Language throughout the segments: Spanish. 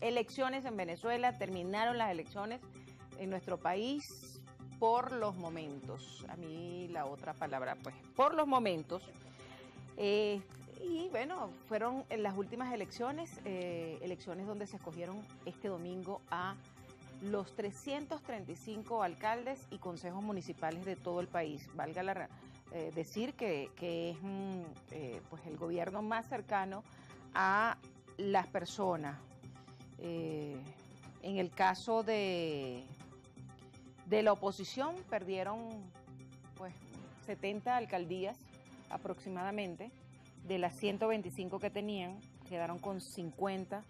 Elecciones en Venezuela, terminaron las elecciones en nuestro país por los momentos. A mí la otra palabra, pues, por los momentos. Y bueno, fueron en las últimas elecciones, elecciones donde se escogieron este domingo a los 335 alcaldes y consejos municipales de todo el país. Valga decir que es pues el gobierno más cercano a las personas. En el caso de la oposición, perdieron pues 70 alcaldías aproximadamente. De las 125 que tenían, quedaron con 50.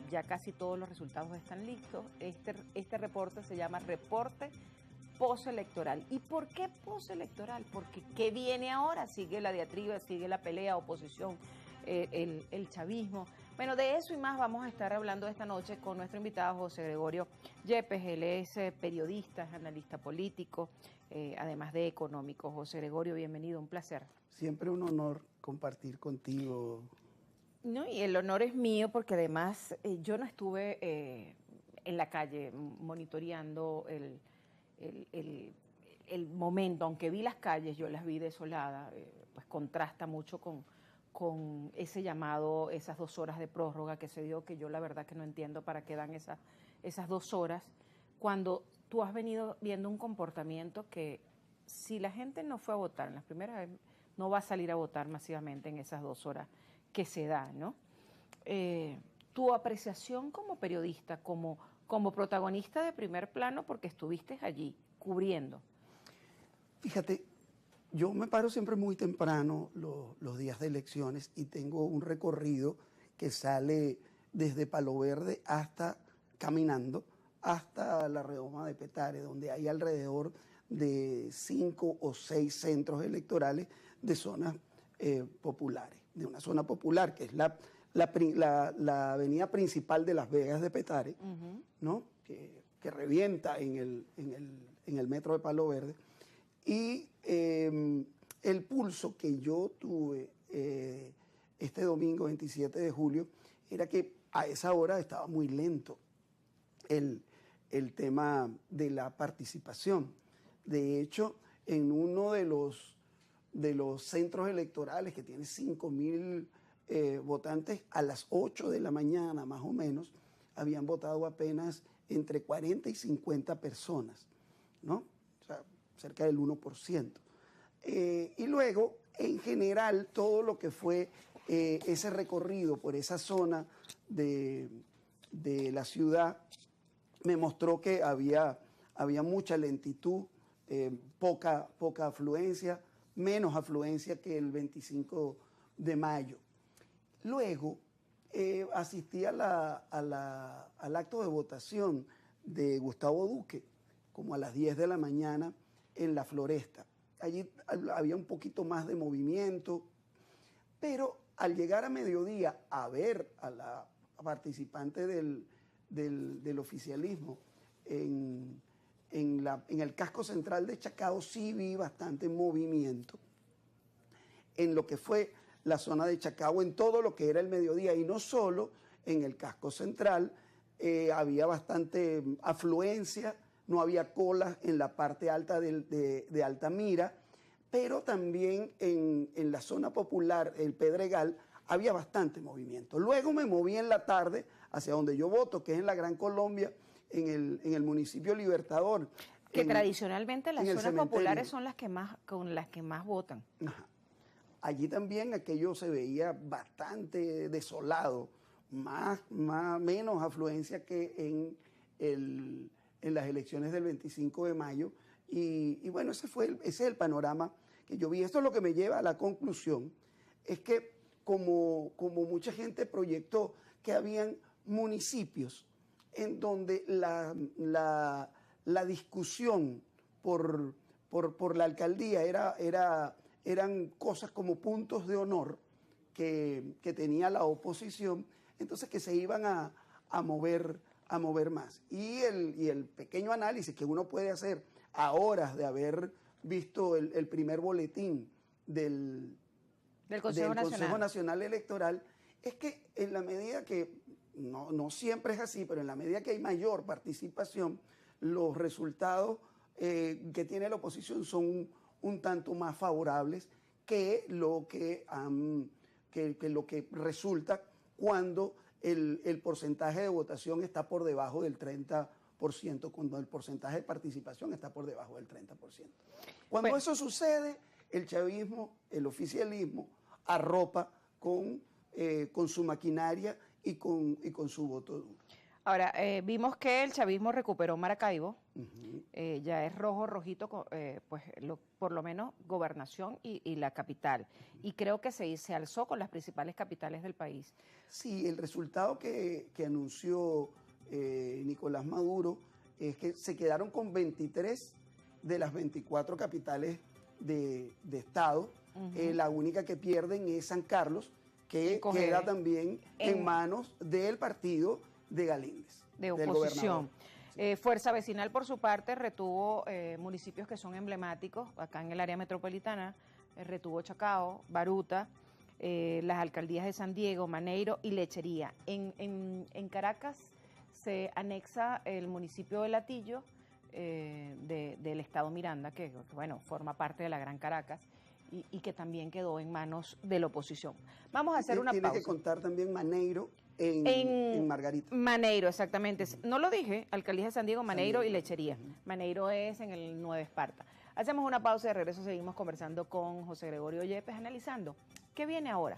Ya casi todos los resultados están listos. Este reporte se llama Reporte Postelectoral. ¿Y por qué postelectoral? Porque ¿qué viene ahora? Sigue la diatriba, sigue la pelea, oposición, el chavismo. Bueno, de eso y más vamos a estar hablando esta noche con nuestro invitado José Gregorio Yepes. Él es periodista, es analista político, además de económico. José Gregorio, bienvenido, un placer. Siempre un honor compartir contigo. No, y el honor es mío porque además yo no estuve en la calle monitoreando el momento, aunque vi las calles, yo las vi desoladas, pues contrasta mucho con ese llamado, esas 2 horas de prórroga que se dio, que yo la verdad que no entiendo para qué dan esas 2 horas, cuando tú has venido viendo un comportamiento que si la gente no fue a votar en las primeras veces, no va a salir a votar masivamente en esas 2 horas que se da, ¿no? Tu apreciación como periodista, como protagonista de primer plano, porque estuviste allí cubriendo. Fíjate, yo me paro siempre muy temprano los días de elecciones y tengo un recorrido que sale desde Palo Verde hasta caminando hasta la redoma de Petare, donde hay alrededor de 5 o 6 centros electorales de zonas populares, de una zona popular que es la avenida principal de Las Vegas de Petare, ¿no? que revienta en el metro de Palo Verde. Y el pulso que yo tuve este domingo 27 de julio era que a esa hora estaba muy lento el tema de la participación. De hecho, en uno de los centros electorales que tiene 5.000 votantes, a las 8 de la mañana más o menos, habían votado apenas entre 40 y 50 personas, ¿no? O sea, cerca del 1%. Y luego, en general, todo lo que fue ese recorrido por esa zona de la ciudad me mostró que había mucha lentitud, poca afluencia, menos afluencia que el 25 de mayo. Luego asistí al acto de votación de Gustavo Duque, como a las 10 de la mañana en la Floresta. Allí había un poquito más de movimiento, pero al llegar a mediodía a ver a la participante del oficialismo en el casco central de Chacao, sí vi bastante movimiento en lo que fue la zona de Chacao, en todo lo que era el mediodía, y no solo en el casco central. Había bastante afluencia, no había colas en la parte alta de Altamira, pero también en la zona popular, el Pedregal, había bastante movimiento. Luego me moví en la tarde hacia donde yo voto, que es en la Gran Colombia, en el municipio Libertador. Que tradicionalmente las zonas populares son con las que más votan. Ajá. Allí también aquello se veía bastante desolado, menos afluencia que en las elecciones del 25 de mayo. Y bueno, ese es el panorama que yo vi. Esto es lo que me lleva a la conclusión, es que como mucha gente proyectó que habían municipios en donde la discusión por la alcaldía eran cosas como puntos de honor que tenía la oposición, entonces que se iban a mover más. Y el pequeño análisis que uno puede hacer a horas de haber visto el primer boletín del Consejo Nacional Electoral es que en la medida que no siempre es así, pero en la medida que hay mayor participación, los resultados que tiene la oposición son un tanto más favorables que lo que resulta cuando el porcentaje de votación está por debajo del 30%, cuando el porcentaje de participación está por debajo del 30%. Cuando eso sucede, el chavismo, el oficialismo, arropa con su maquinaria y con su voto duro. Ahora, vimos que el chavismo recuperó Maracaibo, ya es rojito, pues por lo menos gobernación y la capital. Y creo que se alzó con las principales capitales del país. Sí, el resultado que anunció Nicolás Maduro es que se quedaron con 23 de las 24 capitales de Estado. La única que pierden es San Carlos, que queda también en manos del partido de Galíndez, de oposición. Fuerza Vecinal, por su parte, retuvo municipios que son emblemáticos acá en el área metropolitana, retuvo Chacao, Baruta, las alcaldías de San Diego, Maneiro y Lechería. En Caracas se anexa el municipio de Latillo del estado Miranda, que bueno, forma parte de la Gran Caracas, y que también quedó en manos de la oposición. Vamos a hacer una pausa. Tiene que contar también Maneiro en Margarita. Maneiro, exactamente. No lo dije, Alcaldía de San Diego, Maneiro y Lechería. Maneiro es en el Nueva Esparta. Hacemos una pausa y de regreso seguimos conversando con José Gregorio Yepes, analizando qué viene ahora,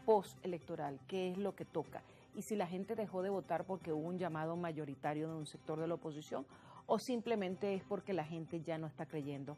postelectoral, qué es lo que toca, y si la gente dejó de votar porque hubo un llamado mayoritario de un sector de la oposición, o simplemente es porque la gente ya no está creyendo